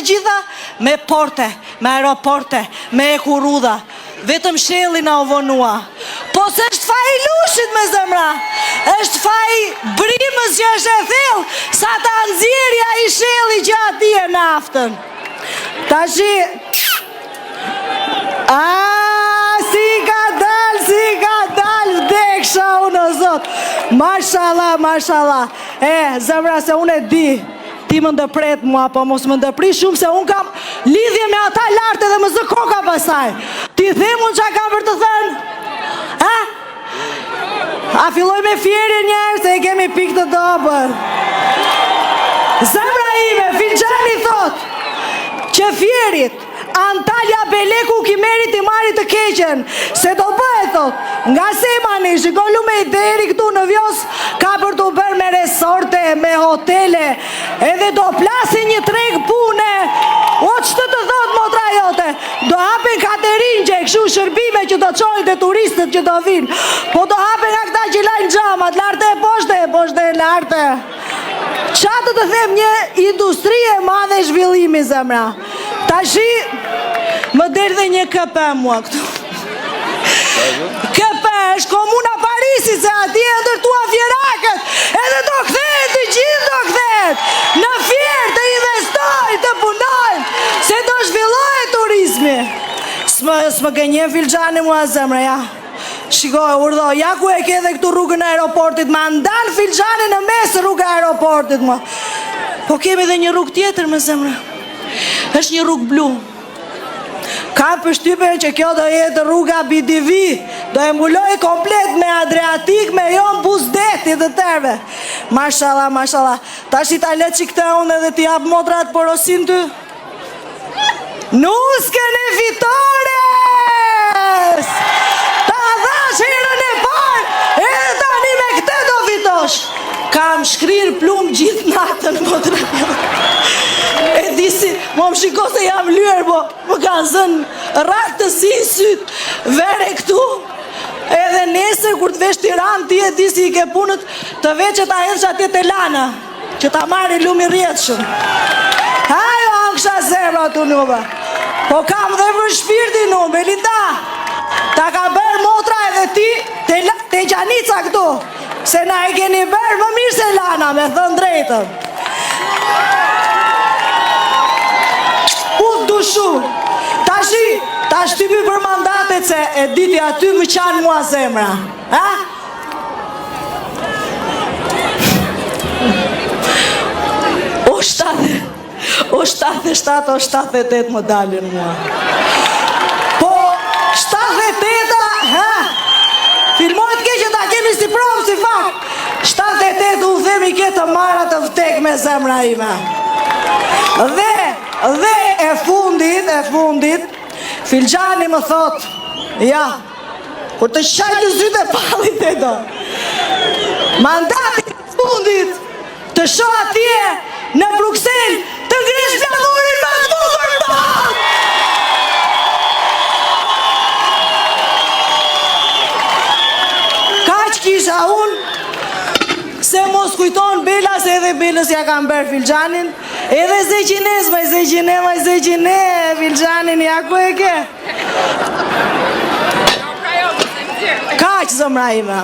gjitha me porte, me aeroporte, me ekurudha. Vetëm shelli na u vonua. Po se është faj i lushit me zemra, është faj brimës që është e thellë, sa ta nxjerrja i shelli që ati e naftën. Tashi, si ka dal, vdeksha unë o zot. Mashallah. Zemra, se unë e di, ti më ndëpret mua, po mos më ndëpri shumë, se unë kam lidhje me ata lartë edhe më zë koka pasaj. Ti them unë qa kam për të thënë? A filloj me fjerje njerë, se e kemi pik të dobër. Zemra ime, Filxhani thot, që fjerit, Antalya Beleku Kimerit i marit të keqen, se do bëhet thot, nga Semani, shikolu me i deri këtu në Vjos, ka për të bërë me resorte, me hotele, edhe do plasin një treg pune, o që të thot motra jote, do hapen katerin që e këshu shërbime që do qojnë të turistët që do vinë, po do hapen nga këta që lajnë gjamat, larte e poshte e larte. Qa të them, një industri e madhe zhvillimi, zemra. Tashi, më derë dhe një KP mua këtu. KP është Komuna Parisit, se ati e ndërtua fjerakët, edhe do kthehet, të gjithë do kthehet, në fjerë të investojnë, të punojnë, se do zhvillohet turizmi. S'më gënjen Filxhani mua zemra, ja. Shikoj, urdho, ja ku e ke dhe këtu rrugën e aeroportit, ma ndanë Filxhani në mes rrugë e aeroportit mua. Po kemi dhe një rrugë tjetër me zemra. është një rrugë blu. Kam përshtypjen që kjo do jetë rruga BDV, do e mbuloj komplet me Adriatik, me jon Buzdeti dhe tërve. Mashallah, mashallah. Tash i ta le që këte unë edhe t'i jap modrat porosin ty. Nuskën e fitores! Ta dhash herën e parë, edhe tani me këte do fitosh. Kam shkrirë plumë gjithë natën, motra. E disi, më shiko se jam lyer, po më kanë zënë ratë të si sytë, vere këtu. Edhe nesër, kur të vesh Tiranë, ti e disi i ke punët të veç që ta hedhë atje të lana, që ta marri lumi rjetë shumë. Hajo, ankësha zemra të nuve. Po kam dhe për shpirtin nu, Belinda. Ta ka bërë motra edhe ti te Gjanica këtu. Se na e keni bërë më mirë se lana, me thënë drejtën. Unë dushu. Tash typi për mandatet se e diti aty më qanë mua zemra. Ha? O 77, o 78 më dalin mua. Po 78-a, ha? Filmojt ke që ta kemi si provë, si fakt. 78 u themi ke të marat të vtek me zemra ime. Dhe e fundit, Filxhani më thot, ja, kur të shajt në sytë e palit e do. Mandatit fundit të shoh atje në Bruxelles të ngresh flamurin më të bukur tot. Kaq kisha unë, se mos kujton Bela, se edhe Belës ja kam bërë Filxhanin, edhe Zeqines, Zeqine, Filxhanin, ja ku e ke? Kaq zëmra ime.